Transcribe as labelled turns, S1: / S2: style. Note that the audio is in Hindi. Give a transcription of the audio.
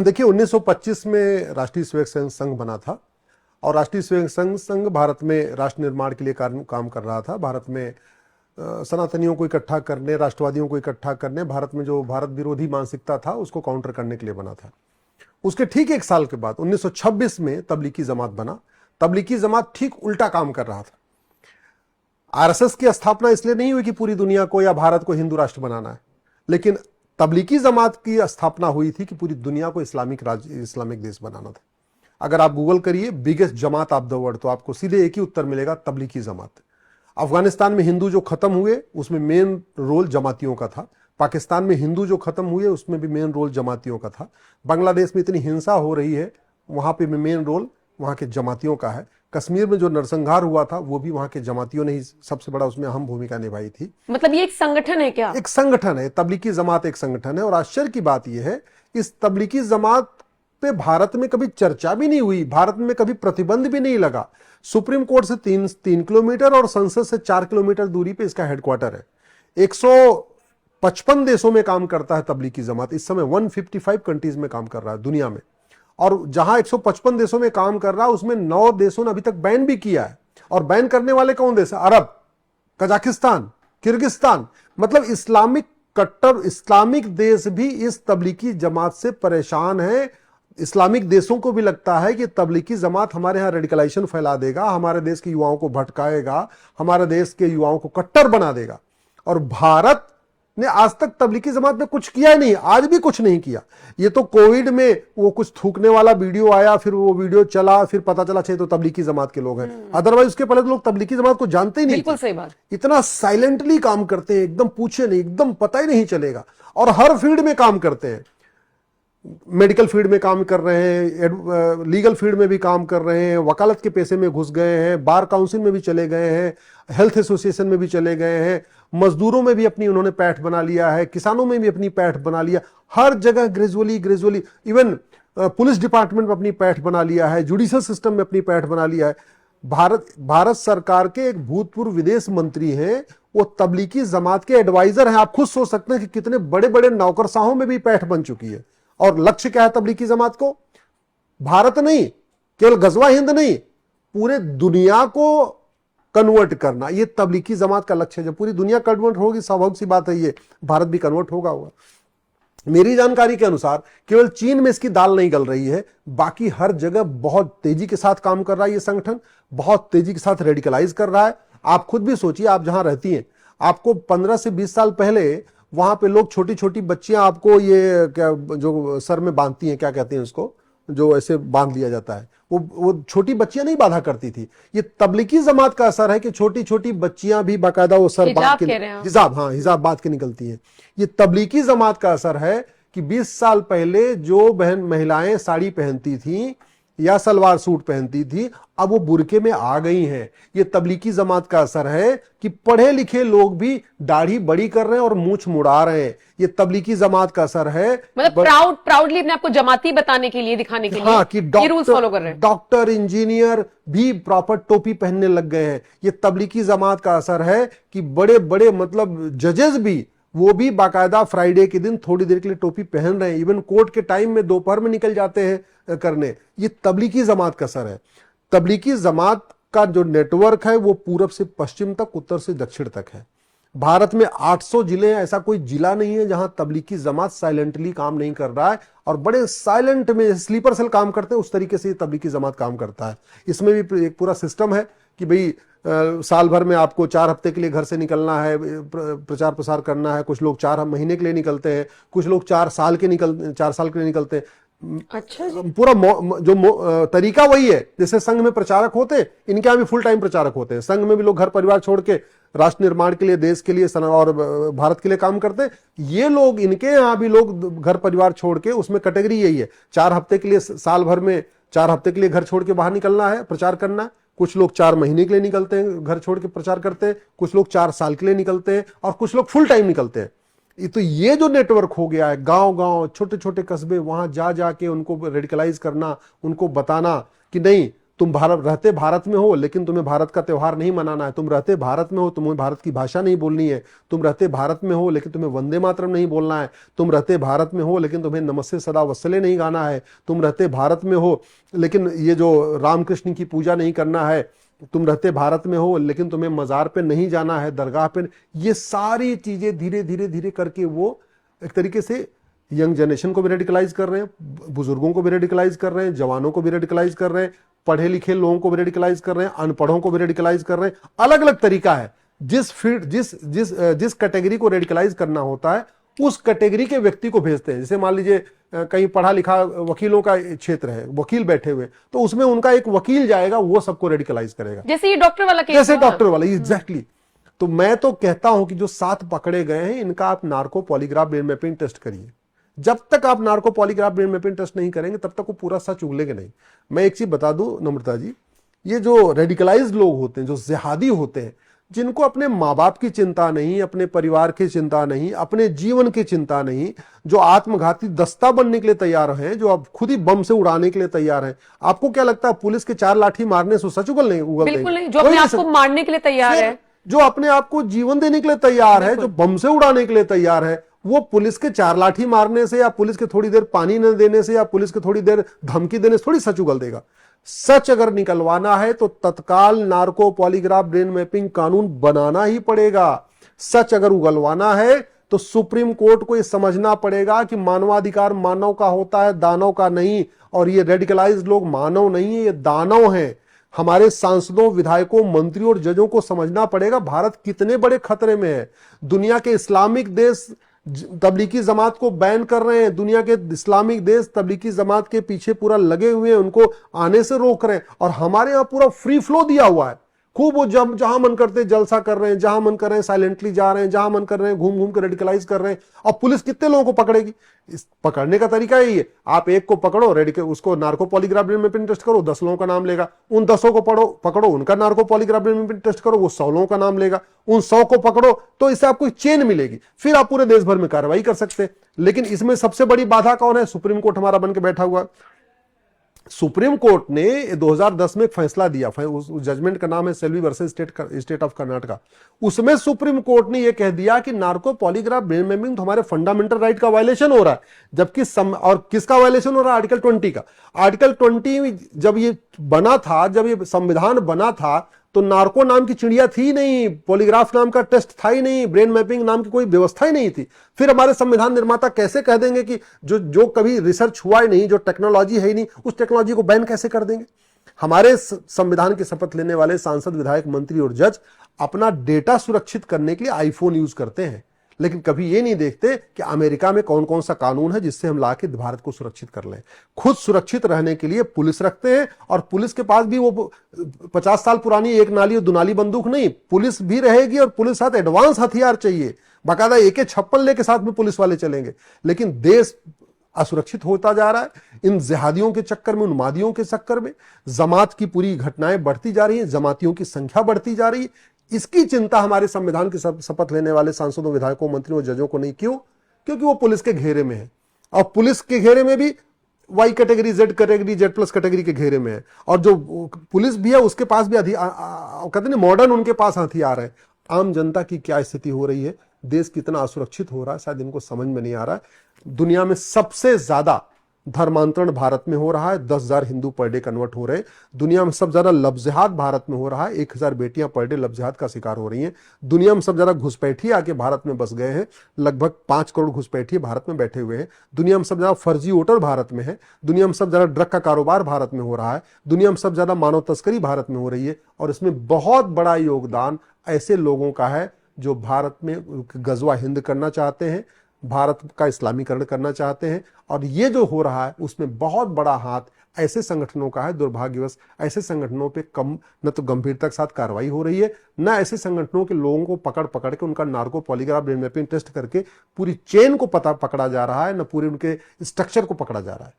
S1: देखिए 1925 में राष्ट्रीय स्वयं सेवक संघ बना था और राष्ट्रीय स्वयं संघ भारत में राष्ट्र निर्माण के लिए काम कर रहा था। भारत में सनातनियों को इकट्ठा करने, राष्ट्रवादियों को इकट्ठा करने, भारत में जो भारत विरोधी मानसिकता था उसको काउंटर करने के लिए बना था। उसके ठीक एक साल के बाद 1926 में तबलीगी जमात बना। तबलीगी जमात ठीक उल्टा काम कर रहा था। आरएसएस की स्थापना इसलिए नहीं हुई कि पूरी दुनिया को या भारत को हिंदू राष्ट्र बनाना है, लेकिन तबलीगी जमात की स्थापना हुई थी कि पूरी दुनिया को इस्लामिक देश बनाना था। अगर आप गूगल करिए biggest Jamaat of the world तो आपको सीधे एक ही उत्तर मिलेगा, तबलीगी जमात। अफगानिस्तान में हिंदू जो खत्म हुए उसमें मेन रोल जमातियों का था। पाकिस्तान में हिंदू जो खत्म हुए उसमें भी मेन रोल जमातियों का था। बांग्लादेश में इतनी हिंसा हो रही है, वहां पे भी मेन रोल वहां के जमातियों का है। कश्मीर में जो नरसंहार हुआ था वो भी वहां के जमातियों ने ही सबसे बड़ा उसमें अहम भूमिका निभाई थी।
S2: मतलब ये एक संगठन है क्या?
S1: एक संगठन है, तबलीगी जमात एक संगठन है। और आश्चर्य की बात यह है, इस तबलीगी जमात पे भारत में कभी चर्चा भी नहीं हुई, भारत में कभी प्रतिबंध भी नहीं लगा। सुप्रीम कोर्ट से 3 किलोमीटर और संसद से 4 किलोमीटर दूरी पे इसका हेडक्वार्टर है। 155 देशों में काम करता है तबलीगी जमात। इस समय 155 कंट्रीज में काम कर रहा है दुनिया में। और जहां 155 देशों में काम कर रहा है उसमें 9 देशों ने अभी तक बैन भी किया है। और बैन करने वाले कौन देश है? अरब, कजाकिस्तान, किर्गिस्तान। मतलब इस्लामिक कट्टर इस्लामिक देश भी इस तबलीगी जमात से परेशान है। इस्लामिक देशों को भी लगता है कि तबलीगी जमात हमारे यहां रेडिकलाइजेशन फैला देगा, हमारे देश के युवाओं को भटकाएगा, हमारे देश के युवाओं को कट्टर बना देगा। और भारत ने आज तक तबलीगी जमात में कुछ किया ही नहीं, आज भी कुछ नहीं किया। ये तो कोविड में वो कुछ थूकने वाला वीडियो आया, फिर वो वीडियो चला, फिर पता चला चाहिए तो तबलीगी जमात के लोग हैं। अदरवाइज उसके पहले तो लोग तबलीगी जमात को जानते ही नहीं।
S2: बिल्कुल सही बात।
S1: इतना साइलेंटली काम करते हैं, एकदम पूछे नहीं, एकदम पता ही नहीं चलेगा। और हर फील्ड में काम करते हैं। मेडिकल फील्ड में काम कर रहे हैं, लीगल फील्ड में भी काम कर रहे हैं, वकालत के पेशे में घुस गए हैं, बार काउंसिल में भी चले गए हैं, हेल्थ एसोसिएशन में भी चले गए हैं, मजदूरों में भी अपनी उन्होंने पैठ बना लिया है, किसानों में भी अपनी पैठ बना लिया। हर जगह ग्रेजुअली इवन पुलिस डिपार्टमेंट में अपनी पैठ बना लिया है, जुडिशियल सिस्टम में अपनी पैठ बना लिया है। भारत सरकार के एक भूतपूर्व विदेश मंत्री हैं, वो तबलीगी जमात के एडवाइजर हैं। आप खुद सोच सकते हैं कि कितने बड़े बड़े नौकरशाहों में भी पैठ बन चुकी है। और लक्ष्य क्या है तबलीगी जमात को? भारत नहीं, केवल गजवा हिंद नहीं, पूरे दुनिया को कन्वर्ट करना, ये तबलीगी जमात का लक्ष्य है। जब पूरी दुनिया कन्वर्ट होगी, स्वाभाविक सी बात है ये भारत भी कन्वर्ट होगा। मेरी जानकारी के अनुसार केवल चीन में इसकी दाल नहीं गल रही है, बाकी हर जगह बहुत तेजी के साथ काम कर रहा है ये संगठन, बहुत तेजी के साथ रेडिकलाइज कर रहा है। आप खुद भी सोचिए, आप जहां रहती हैं, आपको 15 से 20 साल पहले वहां पे लोग, छोटी छोटी बच्चियां आपको ये क्या जो सर में बांधती हैं, क्या कहते हैं उसको, जो ऐसे बांध दिया जाता है, वो छोटी बच्चियां नहीं बांधा करती थी। ये तबलीगी जमात का असर है कि छोटी छोटी बच्चियां भी बाकायदा वो सर बांध के, हिजाब बांध के निकलती हैं। ये तबलीगी जमात का असर है कि 20 साल पहले जो महिलाएं साड़ी पहनती थी या सलवार सूट पहनती थी, अब वो बुरके में आ गई हैं। ये तबलीगी जमात का असर है कि पढ़े लिखे लोग भी दाढ़ी बड़ी कर रहे हैं और मूंछ मुड़ा रहे हैं। ये तबलीगी जमात का असर है।
S2: मतलब प्राउडली अपने आपको जमाती बताने के लिए, दिखाने के लिए,
S1: हाँ, कि
S2: ये रूल्स फॉलो कर रहे हैं।
S1: डॉक्टर, इंजीनियर भी प्रॉपर टोपी पहनने लग गए हैं। ये तबलीगी जमात का असर है कि बड़े बड़े मतलब जजेस भी, वो भी बाकायदा फ्राइडे के दिन थोड़ी देर के लिए टोपी पहन रहे हैं। इवन कोर्ट के टाइम में दोपहर में निकल जाते हैं करने। ये तबलीगी जमात का असर है। तबलीगी जमात का जो नेटवर्क है वो पूरब से पश्चिम तक, उत्तर से दक्षिण तक है। भारत में 800 जिले हैं, ऐसा कोई जिला नहीं है जहां तबलीगी जमात साइलेंटली काम नहीं कर रहा है। और बड़े साइलेंट में स्लीपर सेल काम करते हैं, उस तरीके से तबलीगी जमात काम करता है। इसमें भी एक पूरा सिस्टम है कि भाई साल भर में आपको 4 हफ्ते के लिए घर से निकलना है, प्रचार प्रसार करना है। कुछ लोग 4 महीने के लिए निकलते हैं, कुछ लोग 4 साल के लिए निकलते हैं।
S2: अच्छा,
S1: पूरा जो तरीका वही है जैसे संघ में प्रचारक होते हैं, इनके यहां भी फुल टाइम प्रचारक होते हैं। संघ में भी लोग घर परिवार छोड़ के राष्ट्र निर्माण के लिए, देश के लिए और भारत के लिए काम करते हैं। ये लोग, इनके यहां भी लोग घर परिवार छोड़ के, उसमें कैटेगरी यही है, 4 हफ्ते के लिए, साल भर में 4 हफ्ते के लिए घर छोड़ के बाहर निकलना है, प्रचार करना है। कुछ लोग 4 महीने के लिए निकलते हैं, घर छोड़ के प्रचार करते हैं। कुछ लोग 4 साल के लिए निकलते हैं और कुछ लोग फुल टाइम निकलते हैं। तो ये जो नेटवर्क हो गया है, गांव गांव, छोटे छोटे कस्बे, वहां जा जाके उनको रेडिकलाइज करना, उनको बताना कि नहीं, तुम रहते भारत में हो लेकिन तुम्हें भारत का त्योहार नहीं मनाना है, तुम रहते भारत में हो तुम्हें भारत की भाषा नहीं बोलनी है, तुम रहते भारत में हो लेकिन तुम्हें वंदे मातरम नहीं बोलना है, तुम रहते भारत में हो लेकिन तुम्हें नमस्ते सदा वत्सले नहीं गाना है, तुम रहते भारत में हो लेकिन ये जो रामकृष्ण की पूजा नहीं करना है, तुम रहते भारत में हो लेकिन तुम्हें मजार पे नहीं जाना है, दरगाह पे। ये सारी चीजें धीरे धीरे धीरे करके वो एक तरीके से यंग जनरेशन को भी रेडिकलाइज कर रहे हैं, बुजुर्गों को भी रेडिकलाइज कर रहे हैं, जवानों को भी रेडिकलाइज कर रहे हैं, पढ़े लिखे लोगों को भी रेडिकलाइज कर रहे हैं, अनपढ़ों को भी रेडिकलाइज कर रहे हैं। अलग अलग तरीका है। जिस फील्ड जिस कैटेगरी को रेडिकलाइज करना होता है उस कैटेगरी के व्यक्ति को भेजते हैं। जैसे मान लीजिए कहीं पढ़ा लिखा वकीलों का क्षेत्र है, वकील बैठे हुए, तो उसमें उनका एक वकील जाएगा, वो सबको रेडिकलाइज करेगा।
S2: जैसे ये डॉक्टर वाला केस,
S1: जैसे डॉक्टर वाला, एग्जैक्टली। तो मैं तो कहता हूं कि जो 7 पकड़े गए हैं इनका आप narco polygraph brain mapping test करिए। जब तक आप narco polygraph brain mapping test नहीं करेंगे तब तक वो पूरा सच उगलेंगे नहीं। मैं एक चीज बता दूं नम्रता जी, ये जो रेडिकलाइज्ड लोग होते हैं, जो जिहादी होते हैं, जिनको अपने माँ बाप की चिंता नहीं, अपने परिवार की चिंता नहीं, अपने जीवन की चिंता नहीं, जो आत्मघाती दस्ता बनने के लिए तैयार हैं, जो अब खुद ही बम से उड़ाने के लिए तैयार हैं, आपको क्या लगता है पुलिस के 4 लाठी मारने से सच उगल देंगे?
S2: बिल्कुल नहीं। जो अपने आप को मारने के लिए तैयार है,
S1: जो अपने आप को जीवन देने के लिए तैयार है, जो बम से उड़ाने के लिए तैयार है, वो पुलिस के 4 लाठी मारने से या पुलिस के थोड़ी देर पानी न देने से या पुलिस के थोड़ी देर धमकी देने से थोड़ी सच उगल देगा। सच अगर निकलवाना है तो तत्काल नार्को पॉलीग्राफ ब्रेन मैपिंग कानून बनाना ही पड़ेगा। सच अगर उगलवाना है तो सुप्रीम कोर्ट को यह समझना पड़ेगा कि मानवाधिकार मानव का होता है, दानव का नहीं। और ये रेडिकलाइज्ड लोग मानव नहीं है, ये दानव हैं। हमारे सांसदों, विधायकों, मंत्रियों और जजों को समझना पड़ेगा भारत कितने बड़े खतरे में है। दुनिया के इस्लामिक देश तबलीगी जमात को बैन कर रहे हैं, दुनिया के इस्लामिक देश तबलीगी जमात के पीछे पूरा लगे हुए हैं, उनको आने से रोक रहे हैं। और हमारे यहां पूरा फ्री फ्लो दिया हुआ है। खूब वो जहां मन करते जलसा कर रहे हैं, जहां मन कर रहे हैं साइलेंटली जा रहे हैं, जहां मन कर रहे हैं घूम घूम कर रेडिकलाइज कर रहे हैं। और पुलिस कितने लोगों को पकड़ेगी? इस पकड़ने का तरीका यही है, आप एक को पकड़ो, उसको narco polygraph brain mapping test करो, 10 लोगों का नाम लेगा। उन 10 को पकड़ो, उनका narco polygraph brain mapping test करो, वो 100 लोगों का नाम लेगा। उन 100 को पकड़ो तो इससे आपको चेन मिलेगी, फिर आप पूरे देश भर में कार्रवाई कर सकते हैं। लेकिन इसमें सबसे बड़ी बाधा कौन है? सुप्रीम कोर्ट हमारा बन के बैठा हुआ। सुप्रीम कोर्ट ने 2010 में एक फैसला दिया, उस जजमेंट का नाम है Selvi versus state of Karnataka. उसमें सुप्रीम कोर्ट ने यह कह दिया कि नार्को पॉलीग्राफ ब्रेन मैपिंग तो हमारे फंडामेंटल राइट का वायलेशन हो रहा है। जबकि और किसका वायलेशन हो रहा है? आर्टिकल 20 का। आर्टिकल 20 जब ये बना था, जब ये संविधान बना था, तो नार्को नाम की चिड़िया थी नहीं, पॉलीग्राफ नाम का टेस्ट था ही नहीं, ब्रेन मैपिंग नाम की कोई व्यवस्था ही नहीं थी। फिर हमारे संविधान निर्माता कैसे कह देंगे कि जो कभी रिसर्च हुआ ही नहीं, जो टेक्नोलॉजी है ही नहीं, उस टेक्नोलॉजी को बैन कैसे कर देंगे? हमारे संविधान की शपथ लेने वाले सांसद, विधायक, मंत्री और जज अपना डेटा सुरक्षित करने के लिए आईफोन यूज करते हैं, लेकिन कभी ये नहीं देखते कि अमेरिका में कौन कौन सा कानून है जिससे हम लाके भारत को सुरक्षित कर लें। खुद सुरक्षित रहने के लिए पुलिस रखते हैं, और पुलिस के पास भी वो 50 साल पुरानी एक नाली और दुनाली बंदूक नहीं, पुलिस भी रहेगी और पुलिस साथ एडवांस हथियार चाहिए, बाकायदा AK-56 लेके साथ में पुलिस वाले चलेंगे। लेकिन देश असुरक्षित होता जा रहा है इन जिहादियों के चक्कर में, उन्मादियों के चक्कर में। जमात की पूरी घटनाएं बढ़ती जा रही है, जमातियों की संख्या बढ़ती जा रही है। इसकी चिंता हमारे संविधान की शपथ लेने वाले सांसदों, विधायकों, मंत्रियों, जजों को नहीं। क्यों? क्योंकि वो पुलिस के घेरे में है, और पुलिस के घेरे में भी Y कैटेगरी, Z+ कैटेगरी के घेरे में है। और जो पुलिस भी है उसके पास भी कहते हैं मॉडर्न, उनके पास हथियार है। आम जनता की क्या स्थिति हो रही है, देश कितना असुरक्षित हो रहा है, शायद इनको समझ में नहीं आ रहा है। दुनिया में सबसे ज्यादा धर्मांतरण भारत में हो रहा है, 10,000 हिंदू पर डे कन्वर्ट हो रहे हैं। दुनिया में सबसे ज्यादा लफ्जिहात भारत में हो रहा है, 1,000 बेटियां पर डे लफ्जिहात का शिकार हो रही हैं। दुनिया में सबसे ज्यादा घुसपैठी आके भारत में बस गए हैं, लगभग 5 करोड़ घुसपैठी भारत में बैठे हुए हैं। दुनिया में सबसे ज्यादा फर्जी वोटर भारत में है। दुनिया में सबसे ज्यादा ड्रग का कारोबार भारत में हो रहा है। दुनिया में सबसे ज्यादा मानव तस्करी भारत में हो रही है। और इसमें बहुत बड़ा योगदान ऐसे लोगों का है जो भारत में गजवा हिंद करना चाहते हैं, भारत का इस्लामीकरण करना चाहते हैं। और ये जो हो रहा है उसमें बहुत बड़ा हाथ ऐसे संगठनों का है। दुर्भाग्यवश ऐसे संगठनों पे कम न तो गंभीरता के साथ कार्रवाई हो रही है, न ऐसे संगठनों के लोगों को पकड़ के उनका narco polygraph brain mapping test करके पूरी चेन को पकड़ा जा रहा है, न पूरे उनके स्ट्रक्चर को पकड़ा जा रहा है।